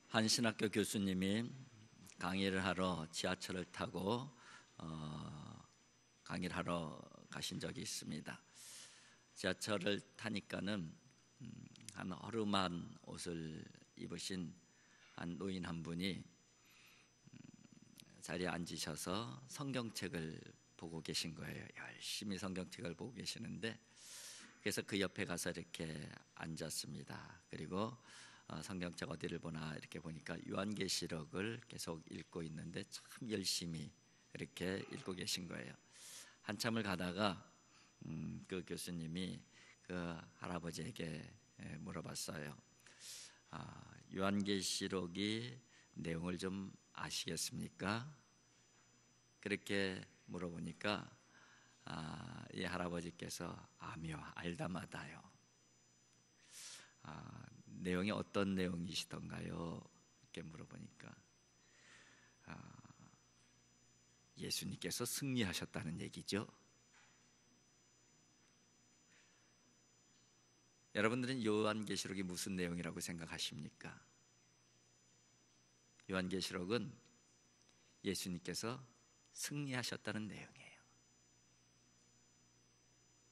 한 신학교 교수님이 강의를 하러 지하철을 타고 강의를 하러 가신 적이 있습니다. 지하철을 타니까는 한 허름한 옷을 입으신 한 노인 한 분이 자리에 앉으셔서 성경책을 보고 계신 거예요. 열심히 성경책을 보고 계시는데, 그래서 그 옆에 가서 이렇게 앉았습니다. 그리고 성경책 어디를 보나 이렇게 보니까 요한계시록을 계속 읽고 있는데 참 열심히 이렇게 읽고 계신 거예요. 한참을 가다가 그 교수님이 그 할아버지에게 물어봤어요. 요한계시록이 내용을 좀 아시겠습니까? 그렇게 물어보니까 이 할아버지께서 아미요, 알다마다요. 내용이 어떤 내용이시던가요? 이렇게 물어보니까 예수님께서 승리하셨다는 얘기죠. 여러분들은 요한계시록이 무슨 내용이라고 생각하십니까? 요한계시록은 예수님께서 승리하셨다는 내용이에요.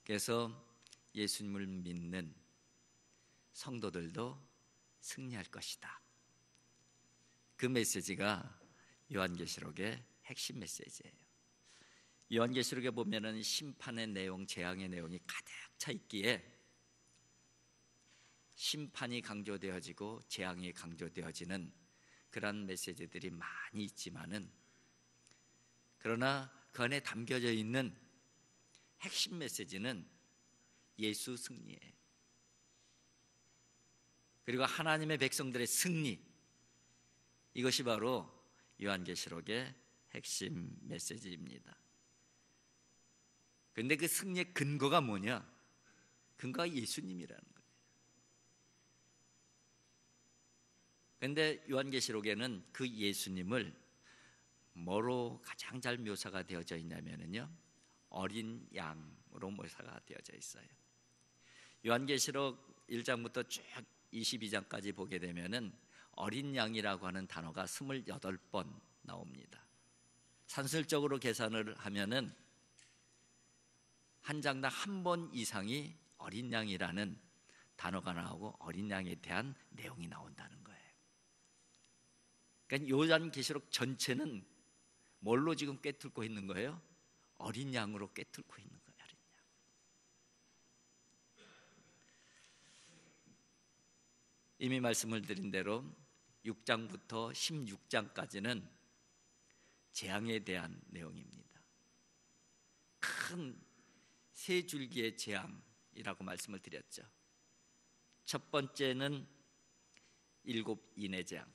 그래서 예수님을 믿는 성도들도 승리할 것이다. 그 메시지가 요한계시록의 핵심 메시지예요. 요한계시록에 보면은 심판의 내용, 재앙의 내용이 가득 차 있기에 심판이 강조되어지고 재앙이 강조되어지는 그런 메시지들이 많이 있지만은, 그러나 그 안에 담겨져 있는 핵심 메시지는 예수 승리예요. 그리고 하나님의 백성들의 승리, 이것이 바로 요한계시록의 핵심 메시지입니다. 그런데 그 승리의 근거가 뭐냐? 근거가 예수님이라는 거예요. 그런데 요한계시록에는 그 예수님을 뭐로 가장 잘 묘사가 되어져 있냐면요, 어린 양으로 묘사가 되어져 있어요. 요한계시록 1장부터 쭉 22장까지 보게 되면은 어린 양이라고 하는 단어가 28번 나옵니다. 산술적으로 계산을 하면은 한 장당 한 번 이상이 어린 양이라는 단어가 나오고 어린 양에 대한 내용이 나온다는 거예요. 그러니까 요한계시록 전체는 뭘로 지금 꿰뚫고 있는 거예요? 어린 양으로 꿰뚫고 있는 거예요. 어린 양. 이미 말씀을 드린 대로 6장부터 16장까지는 재앙에 대한 내용입니다. 큰 세 줄기의 재앙이라고 말씀을 드렸죠. 첫 번째는 7 인의 재앙,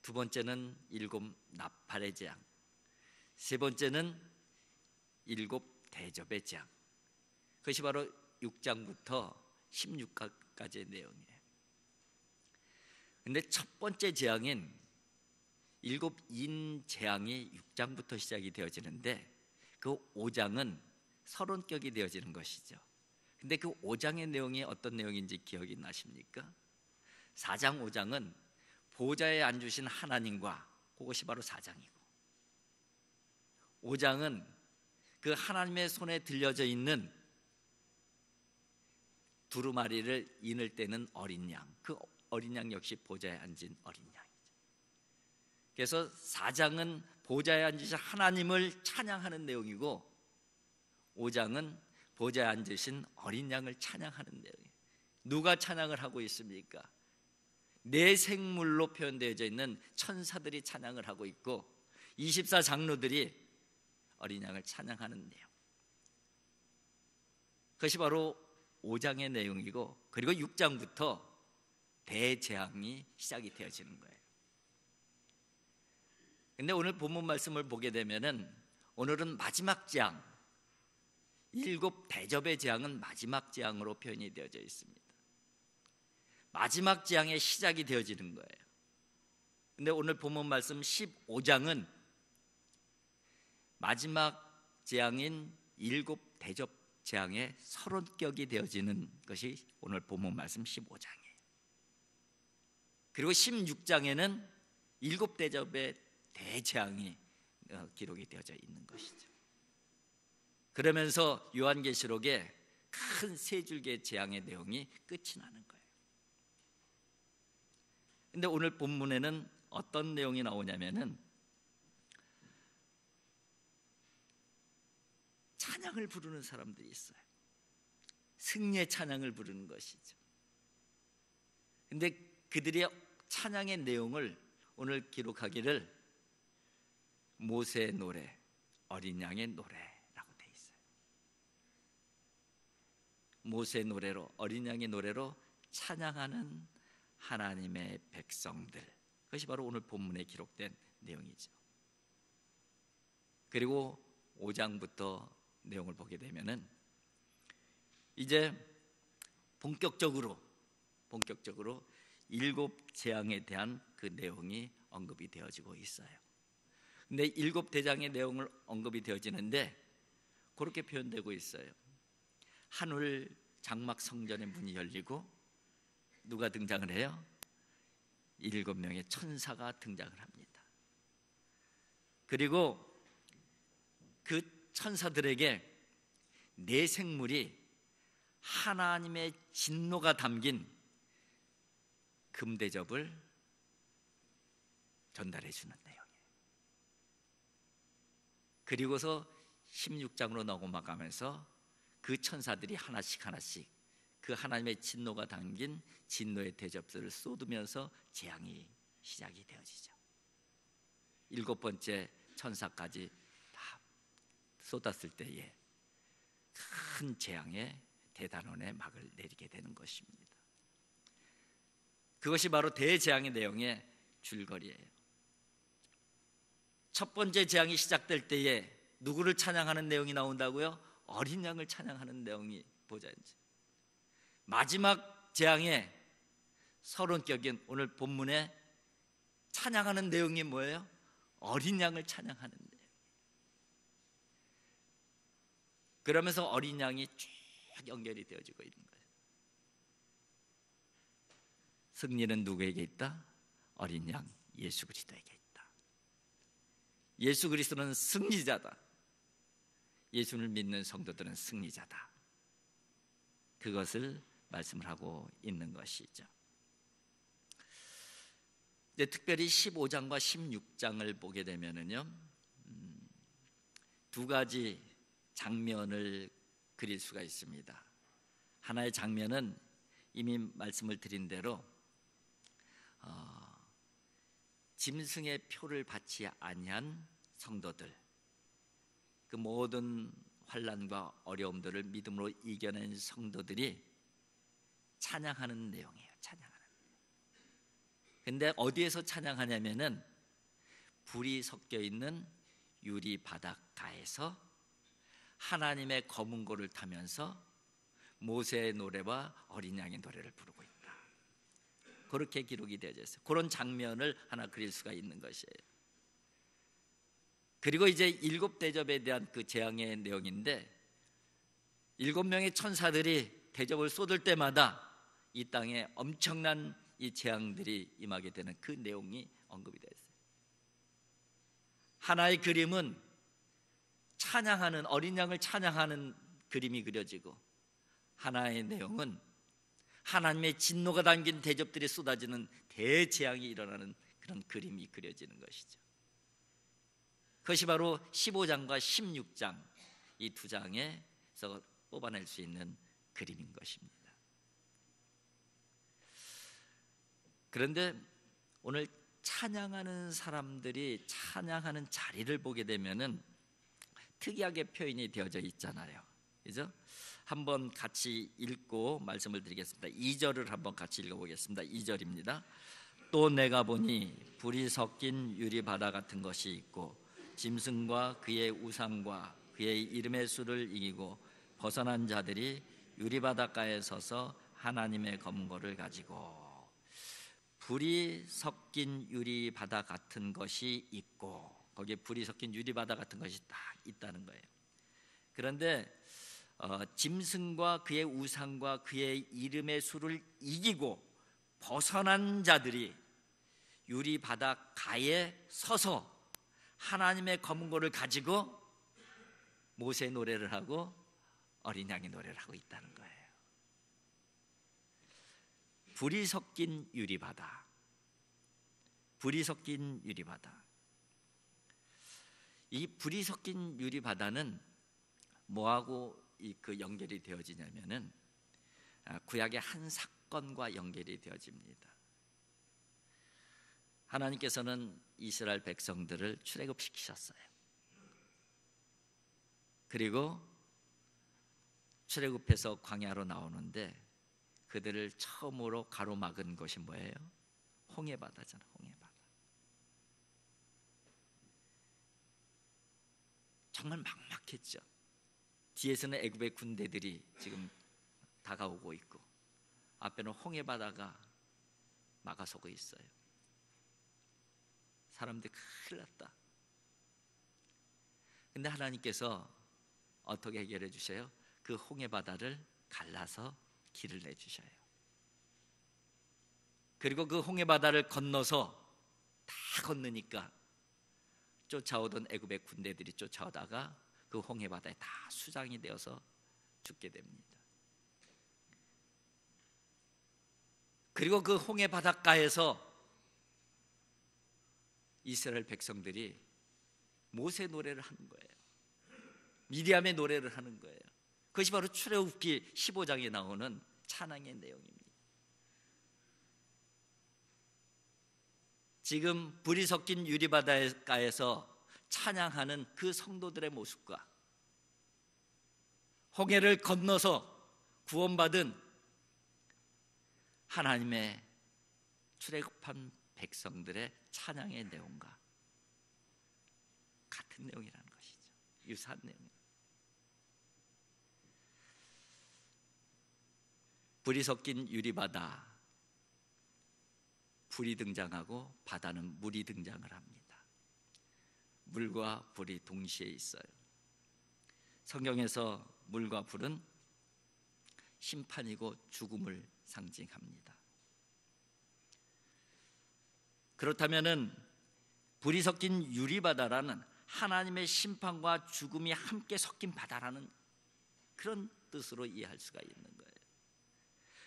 두 번째는 7 나팔의 재앙, 세 번째는 7 대접의 재앙. 그것이 바로 6장부터 16장까지의 내용이에요. 그런데 첫 번째 재앙인 7 인 재앙이 6장부터 시작이 되어지는데, 그 5장은 서론격이 되어지는 것이죠. 근데 그 5장의 내용이 어떤 내용인지 기억이 나십니까? 4장 5장은 보좌에 앉으신 하나님과, 그것이 바로 4장이고, 5장은 그 하나님의 손에 들려져 있는 두루마리를 인을 떼는 어린 양, 그 어린 양 역시 보좌에 앉은 어린 양이죠. 그래서 4장은 보좌에 앉으신 하나님을 찬양하는 내용이고, 5장은 보좌에 앉으신 어린 양을 찬양하는 내용이에요. 누가 찬양을 하고 있습니까? 네 생물로 표현되어져 있는 천사들이 찬양을 하고 있고, 24장로들이 어린 양을 찬양하는 내용, 그것이 바로 5장의 내용이고, 그리고 6장부터 대재앙이 시작이 되어지는 거예요. 그런데 오늘 본문 말씀을 보게 되면은, 오늘은 마지막 재앙, 7 대접의 재앙은 마지막 재앙으로 표현이 되어져 있습니다. 마지막 재앙의 시작이 되어지는 거예요. 그런데 오늘 본문 말씀 15장은 마지막 재앙인 7 대접 재앙의 서론격이 되어지는 것이 오늘 본문 말씀 15장이에요. 그리고 16장에는 7대접의 대재앙이 기록이 되어져 있는 것이죠. 그러면서 요한계시록에 큰 세 줄기의 재앙의 내용이 끝이 나는 거예요. 근데 오늘 본문에는 어떤 내용이 나오냐면은 찬양을 부르는 사람들이 있어요. 승리의 찬양을 부르는 것이죠. 근데 그들의 찬양의 내용을 오늘 기록하기를 모세의 노래, 어린 양의 노래라고 돼 있어요. 모세의 노래로, 어린 양의 노래로 찬양하는 하나님의 백성들, 그것이 바로 오늘 본문에 기록된 내용이죠. 그리고 5장부터 내용을 보게 되면은 이제 본격적으로 7 재앙에 대한 그 내용이 언급이 되어지고 있어요. 근데 7 대장의 내용을 언급이 되어지는데 그렇게 표현되고 있어요. 하늘 장막 성전의 문이 열리고 누가 등장을 해요? 7명의 천사가 등장을 합니다. 그리고 그 천사들에게 네 생물이 하나님의 진노가 담긴 금대접을 전달해 주는 내용이에요. 그리고서 16장으로 넘어가면서 그 천사들이 하나씩 그 하나님의 진노가 담긴 진노의 대접들을 쏟으면서 재앙이 시작이 되어지죠. 7번째 천사까지 다 쏟았을 때에 큰 재앙의 대단원의 막을 내리게 되는 것입니다. 그것이 바로 대재앙의 내용의 줄거리예요. 첫 번째 재앙이 시작될 때에 누구를 찬양하는 내용이 나온다고요? 어린 양을 찬양하는 내용이 보자인지. 마지막 재앙의 서론격인 오늘 본문에 찬양하는 내용이 뭐예요? 어린 양을 찬양하는 내용. 그러면서 어린 양이 쭉 연결이 되어지고 있는 거예요. 승리는 누구에게 있다? 어린 양 예수 그리스도에게 있다. 예수 그리스도는 승리자다. 예수를 믿는 성도들은 승리자다. 그것을 말씀을 하고 있는 것이죠. 이제 특별히 15장과 16장을 보게 되면은요, 두 가지 장면을 그릴 수가 있습니다. 하나의 장면은 이미 말씀을 드린 대로 짐승의 표를 받지 아니한 성도들, 그 모든 환난과 어려움들을 믿음으로 이겨낸 성도들이 찬양하는 내용이에요. 찬양하는. 근데 어디에서 찬양하냐면은 불이 섞여 있는 유리 바닷가에서 하나님의 검은고를 타면서 모세의 노래와 어린 양의 노래를 부르고 있다. 그렇게 기록이 되어져 있어요. 그런 장면을 하나 그릴 수가 있는 것이에요. 그리고 이제 7대접에 대한 그 재앙의 내용인데 7명의 천사들이 대접을 쏟을 때마다 이 땅에 엄청난 이 재앙들이 임하게 되는 그 내용이 언급이 되어 있어요. 하나의 그림은 찬양하는 어린 양을 찬양하는 그림이 그려지고, 하나의 내용은 하나님의 진노가 담긴 대접들이 쏟아지는 대재앙이 일어나는 그런 그림이 그려지는 것이죠. 그것이 바로 15장과 16장 이 두 장에서 뽑아낼 수 있는 그림인 것입니다. 그런데 오늘 찬양하는 사람들이 찬양하는 자리를 보게 되면은 특이하게 표현이 되어져 있잖아요. 그죠? 한번 같이 읽고 말씀을 드리겠습니다. 2절을 한번 같이 읽어보겠습니다. 2절입니다. 또 내가 보니 불이 섞인 유리바다 같은 것이 있고 짐승과 그의 우상과 그의 이름의 수를 이기고 벗어난 자들이 유리바닷가에 서서 하나님의 검거를 가지고, 불이 섞인 유리바다 같은 것이 있고, 거기에 불이 섞인 유리바다 같은 것이 딱 있다는 거예요. 그런데 짐승과 그의 우상과 그의 이름의 수를 이기고 벗어난 자들이 유리 바닷가에 서서 하나님의 검은고를 가지고 모세 노래를 하고 어린 양의 노래를 하고 있다는 거예요. 불이 섞인 유리바다, 불이 섞인 유리바다. 이 불이 섞인 유리바다는 뭐하고 그 연결이 되어지냐면은 구약의 한 사건과 연결이 되어집니다. 하나님께서는 이스라엘 백성들을 출애굽시키셨어요. 그리고 출애굽해서 광야로 나오는데 그들을 처음으로 가로막은 것이 뭐예요? 홍해바다잖아. 홍해바다. 정말 막막했죠. 뒤에서는 애굽의 군대들이 지금 다가오고 있고 앞에는 홍해바다가 막아서고 있어요. 사람들이 큰일 났다. 근데 하나님께서 어떻게 해결해 주셔요? 그 홍해바다를 갈라서 길을 내주셔요. 그리고 그 홍해바다를 건너서 다 건너니까 쫓아오던 애굽의 군대들이 쫓아오다가 그 홍해바다에 다 수장이 되어서 죽게 됩니다. 그리고 그 홍해바닷가에서 이스라엘 백성들이 모세 노래를 하는 거예요. 미디암의 노래를 하는 거예요. 그것이 바로 출애굽기 15장에 나오는 찬양의 내용입니다. 지금 불이 섞인 유리바닷가에서 찬양하는 그 성도들의 모습과 홍해를 건너서 구원받은 하나님의 출애굽한 백성들의 찬양의 내용과 같은 내용이라는 것이죠. 유사한 내용. 불이 섞인 유리바다, 불이 등장하고 바다는 물이 등장을 합니다. 물과 불이 동시에 있어요. 성경에서 물과 불은 심판이고 죽음을 상징합니다. 그렇다면은 불이 섞인 유리바다라는 하나님의 심판과 죽음이 함께 섞인 바다라는 그런 뜻으로 이해할 수가 있는 거예요.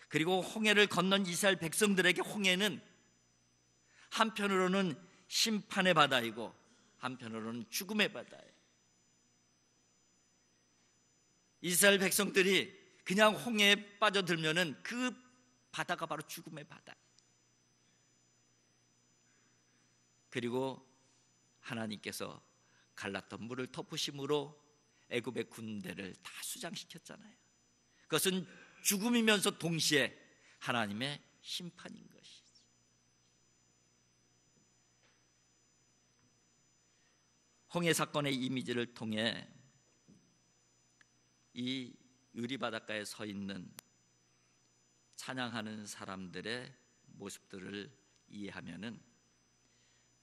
그리고 홍해를 건넌 이스라엘 백성들에게 홍해는 한편으로는 심판의 바다이고 한편으로는 죽음의 바다예요. 이스라엘 백성들이 그냥 홍해에 빠져들면은 그 바다가 바로 죽음의 바다예요. 그리고 하나님께서 갈랐던 물을 덮으심으로 애굽의 군대를 다 수장시켰잖아요. 그것은 죽음이면서 동시에 하나님의 심판인 것이죠. 홍해 사건의 이미지를 통해 이 유리바닷가에 서 있는 찬양하는 사람들의 모습들을 이해하면은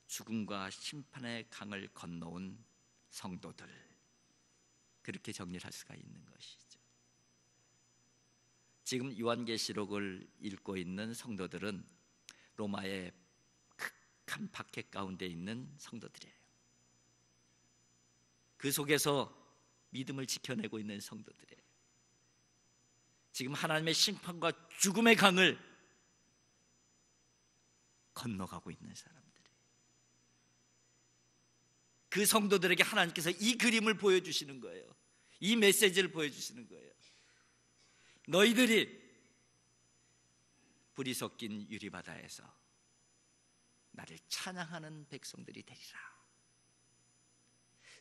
죽음과 심판의 강을 건너온 성도들, 그렇게 정리를 할 수가 있는 것이죠. 지금 요한계시록을 읽고 있는 성도들은 로마의 극한 박해 가운데 있는 성도들이에요. 그 속에서 믿음을 지켜내고 있는 성도들이에요. 지금 하나님의 심판과 죽음의 강을 건너가고 있는 사람들이에요. 그 성도들에게 하나님께서 이 그림을 보여주시는 거예요. 이 메시지를 보여주시는 거예요. 너희들이 불이 섞인 유리바다에서 나를 찬양하는 백성들이 되리라.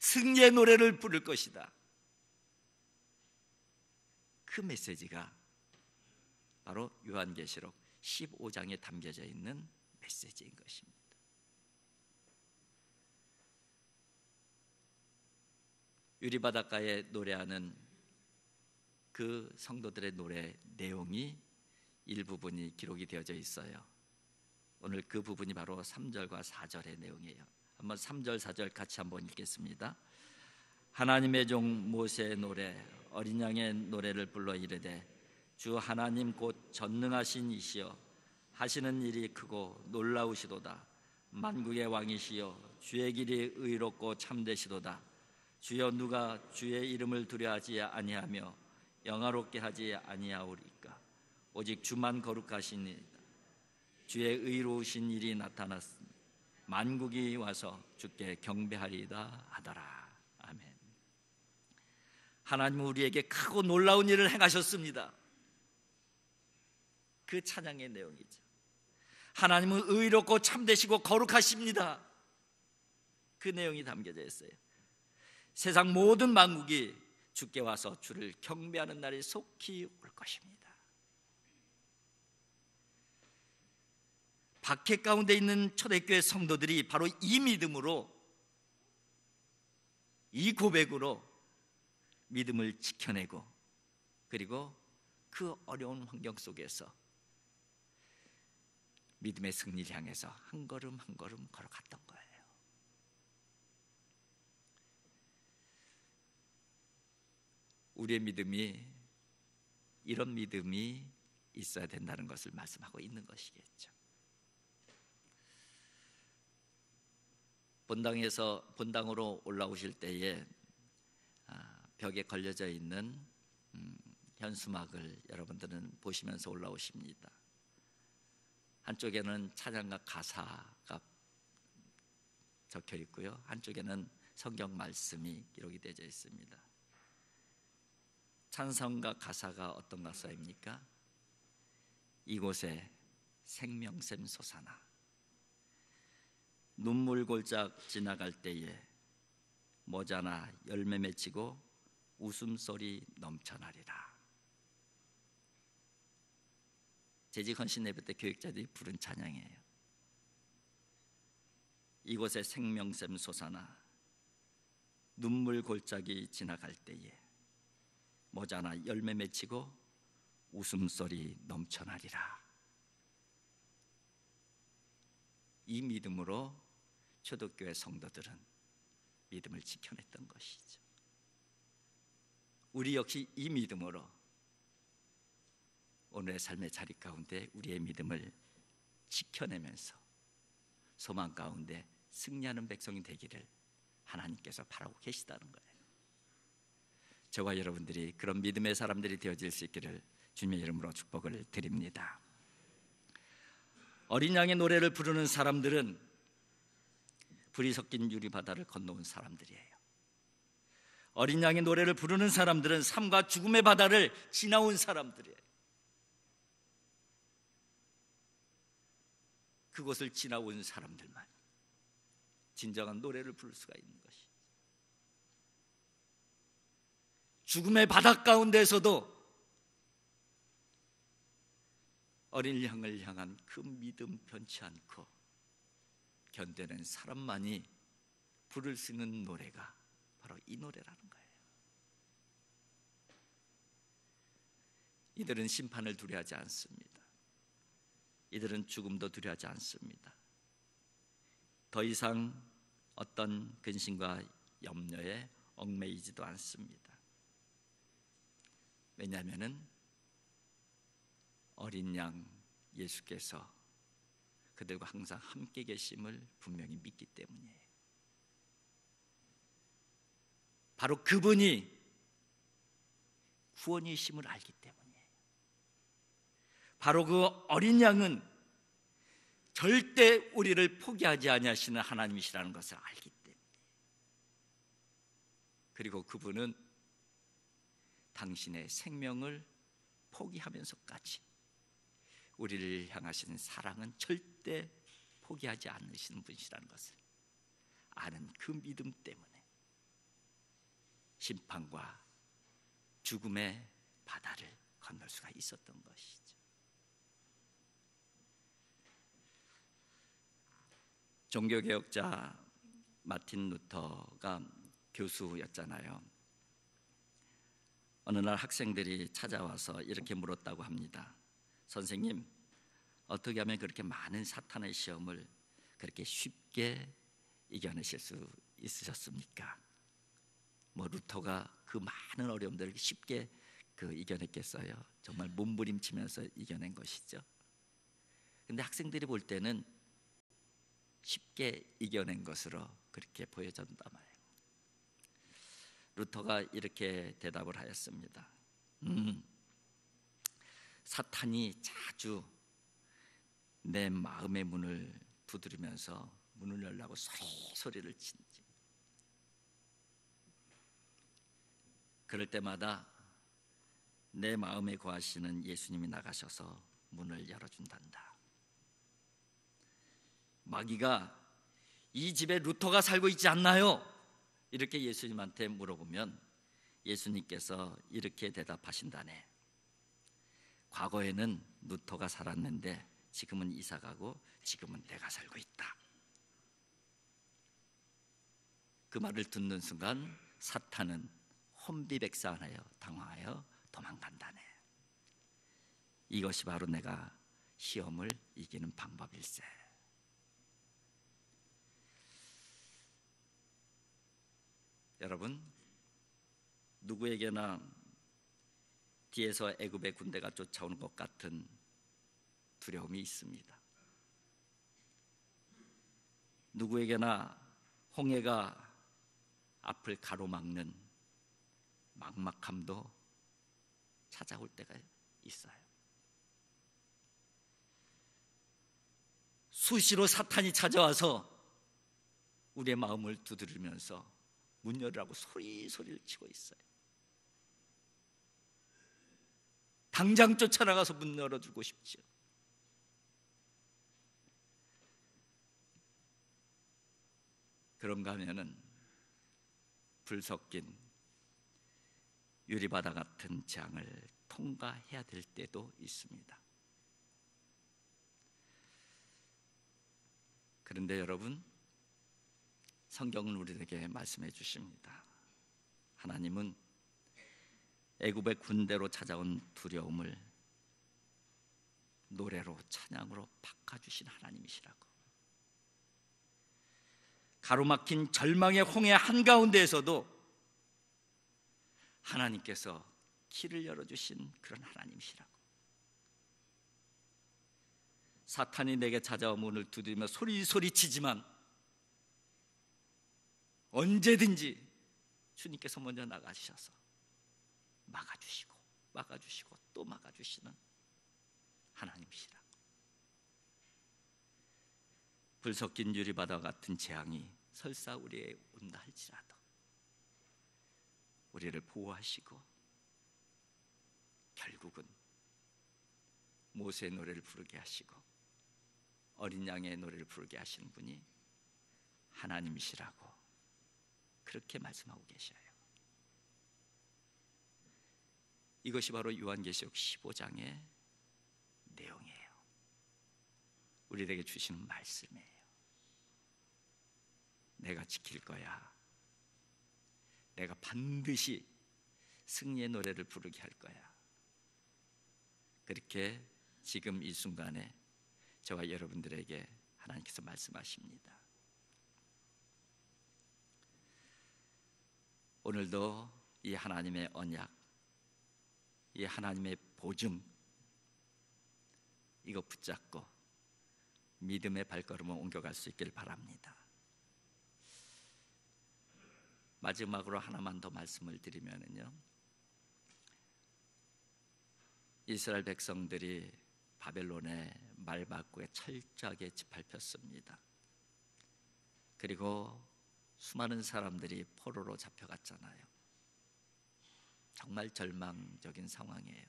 승리의 노래를 부를 것이다. 그 메시지가 바로 요한계시록 15장에 담겨져 있는 메시지인 것입니다. 유리바닷가에 노래하는 그 성도들의 노래 내용이 일부분이 기록이 되어져 있어요. 오늘 그 부분이 바로 3절과 4절의 내용이에요. 한번 3절 4절 같이 한번 읽겠습니다. 하나님의 종 모세의 노래, 어린 양의 노래를 불러 이르되 주 하나님 곧 전능하신 이시여 하시는 일이 크고 놀라우시도다. 만국의 왕이시여 주의 길이 의롭고 참되시도다. 주여 누가 주의 이름을 두려워하지 아니하며 영화롭게 하지 아니하오리까. 오직 주만 거룩하시니이다. 주의 의로우신 일이 나타났으니 만국이 와서 주께 경배하리이다 하더라. 아멘. 하나님은 우리에게 크고 놀라운 일을 행하셨습니다. 그 찬양의 내용이죠. 하나님은 의롭고 참되시고 거룩하십니다. 그 내용이 담겨져 있어요. 세상 모든 만국이 주께 와서 주를 경배하는 날이 속히 올 것입니다. 박해 가운데 있는 초대교회 성도들이 바로 이 믿음으로, 이 고백으로 믿음을 지켜내고, 그리고 그 어려운 환경 속에서 믿음의 승리를 향해서 한 걸음 한 걸음 걸어갔던 거예요. 우리의 믿음이 이런 믿음이 있어야 된다는 것을 말씀하고 있는 것이겠죠. 본당으로 올라오실 때에 벽에 걸려져 있는 현수막을 여러분들은 보시면서 올라오십니다. 한쪽에는 찬양과 가사가 적혀 있고요, 한쪽에는 성경 말씀이 기록이 되어 있습니다. 찬송과 가사가 어떤 가사입니까? 이곳에 생명샘 솟아나 눈물 골짝 지나갈 때에 모자나 열매 맺히고 웃음소리 넘쳐나리라. 재직 헌신 예배 때 교육자들이 부른 찬양이에요. 이곳에 생명샘 솟아나 눈물 골짜기 지나갈 때에 모자나 열매 맺히고 웃음소리 넘쳐나리라. 이 믿음으로 초대교회 성도들은 믿음을 지켜냈던 것이죠. 우리 역시 이 믿음으로 오늘의 삶의 자리 가운데 우리의 믿음을 지켜내면서 소망 가운데 승리하는 백성이 되기를 하나님께서 바라고 계시다는 거예요. 저와 여러분들이 그런 믿음의 사람들이 되어질 수 있기를 주님의 이름으로 축복을 드립니다. 어린 양의 노래를 부르는 사람들은 불이 섞인 유리바다를 건너온 사람들이에요. 어린 양의 노래를 부르는 사람들은 삶과 죽음의 바다를 지나온 사람들이에요. 그곳을 지나온 사람들만 진정한 노래를 부를 수가 있는 것이죠. 죽음의 바다 가운데서도 어린 양을 향한 그 믿음 변치 않고 견뎌낸 사람만이 부를 수 있는 노래가 바로 이 노래라는 거예요. 이들은 심판을 두려워하지 않습니다. 이들은 죽음도 두려워하지 않습니다. 더 이상 어떤 근심과 염려에 얽매이지도 않습니다. 왜냐하면 어린 양 예수께서 그들과 항상 함께 계심을 분명히 믿기 때문이에요. 바로 그분이 구원이심을 알기 때문이에요. 바로 그 어린 양은 절대 우리를 포기하지 아니하시는 하나님이시라는 것을 알기 때문에, 그리고 그분은 당신의 생명을 포기하면서까지 우리를 향하시는 사랑은 절대 포기하지 않으시는 분이시라는 것을 아는 그 믿음 때문에 심판과 죽음의 바다를 건널 수가 있었던 것이죠. 종교개혁자 마틴 루터가 교수였잖아요. 어느 날 학생들이 찾아와서 이렇게 물었다고 합니다. 선생님, 어떻게 하면 그렇게 많은 사탄의 시험을 그렇게 쉽게 이겨내실 수 있으셨습니까? 루터가 그 많은 어려움들을 쉽게 이겨냈겠어요? 정말 몸부림치면서 이겨낸 것이죠. 근데 학생들이 볼 때는 쉽게 이겨낸 것으로 그렇게 보여진단 말이에요. 루터가 이렇게 대답을 하였습니다. 사탄이 자주 내 마음의 문을 두드리면서 문을 열라고 소리를 치지. 그럴 때마다 내 마음에 거하시는 예수님이 나가셔서 문을 열어준단다. 마귀가 이 집에 루터가 살고 있지 않나요? 이렇게 예수님한테 물어보면 예수님께서 이렇게 대답하신다네. 과거에는 루터가 살았는데 지금은 이사가고 지금은 내가 살고 있다. 그 말을 듣는 순간 사탄은 혼비백산하여 당황하여 도망간다네. 이것이 바로 내가 시험을 이기는 방법일세. 여러분, 누구에게나 뒤에서 애굽의 군대가 쫓아오는 것 같은 두려움이 있습니다. 누구에게나 홍해가 앞을 가로막는 막막함도 찾아올 때가 있어요. 수시로 사탄이 찾아와서 우리의 마음을 두드리면서 문 열으라고 소리를 치고 있어요. 당장 쫓아나가서 문 열어주고 싶지요. 그런가 하면은 불 섞인 유리바다 같은 재앙을 통과해야 될 때도 있습니다. 그런데 여러분, 성경은 우리에게 말씀해 주십니다. 하나님은 애굽의 군대로 찾아온 두려움을 노래로 찬양으로 바꿔주신 하나님이시라고. 가로막힌 절망의 홍해 한가운데에서도 하나님께서 길을 열어주신 그런 하나님이시라고. 사탄이 내게 찾아와 문을 두드리며 소리치지만 언제든지 주님께서 먼저 나가셔서 막아주시고 또 막아주시는 하나님이시라고. 불 섞인 유리바다 같은 재앙이 설사 우리에 온다 할지라도 우리를 보호하시고 결국은 모세의 노래를 부르게 하시고 어린 양의 노래를 부르게 하시는 분이 하나님이시라고 그렇게 말씀하고 계셔요. 이것이 바로 요한계시록 15장의 내용이에요. 우리에게 주시는 말씀이에요. 내가 지킬 거야. 내가 반드시 승리의 노래를 부르게 할 거야. 그렇게 지금 이 순간에 저와 여러분들에게 하나님께서 말씀하십니다. 오늘도 이 하나님의 언약, 이 하나님의 보증, 이거 붙잡고 믿음의 발걸음을 옮겨갈 수 있길 바랍니다. 마지막으로 하나만 더 말씀을 드리면요, 이스라엘 백성들이 바벨론의 말바꾸에 철저하게 짓밟혔습니다. 그리고 수많은 사람들이 포로로 잡혀갔잖아요. 정말 절망적인 상황이에요.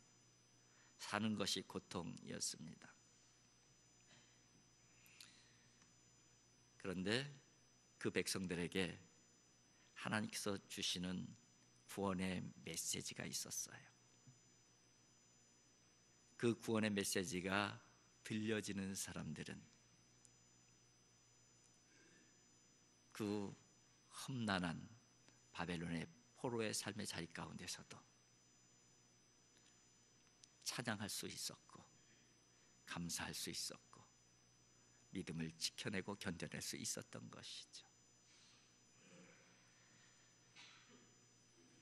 사는 것이 고통이었습니다. 그런데 그 백성들에게 하나님께서 주시는 구원의 메시지가 있었어요. 그 구원의 메시지가 들려지는 사람들은 그 험난한 바벨론의 포로의 삶의 자리 가운데서도 찬양할 수 있었고 감사할 수 있었고 믿음을 지켜내고 견뎌낼 수 있었던 것이죠.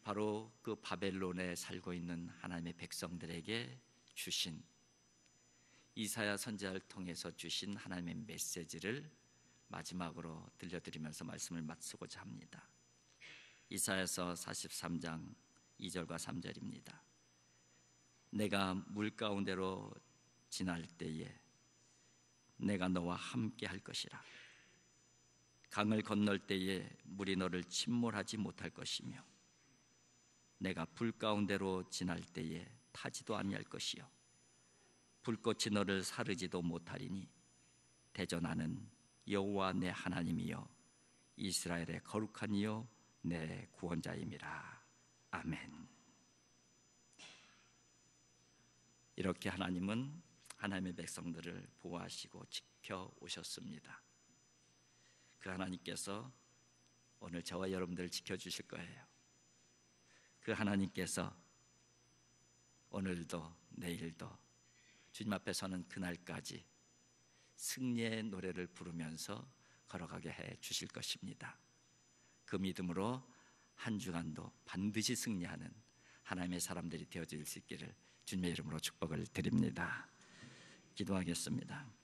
바로 그 바벨론에 살고 있는 하나님의 백성들에게 주신 이사야 선지자를 통해서 주신 하나님의 메시지를 마지막으로 들려드리면서 말씀을 마치고자 합니다. 이사야서 43장 2절과 3절입니다. 내가 물 가운데로 지날 때에 내가 너와 함께 할 것이라. 강을 건널 때에 물이 너를 침몰하지 못할 것이며 내가 불 가운데로 지날 때에 타지도 아니할 것이요 불꽃이 너를 사르지도 못하리니 대저 나는 여호와 내 하나님이여 이스라엘의 거룩한 이여 내 구원자임이라. 아멘. 이렇게 하나님은 하나님의 백성들을 보호하시고 지켜오셨습니다. 그 하나님께서 오늘 저와 여러분들을 지켜주실 거예요. 그 하나님께서 오늘도 내일도 주님 앞에 서는 그날까지 승리의 노래를 부르면서 걸어가게 해 주실 것입니다. 그 믿음으로 한 주간도 반드시 승리하는 하나님의 사람들이 되어질 수 있기를 주님의 이름으로 축복을 드립니다. 기도하겠습니다.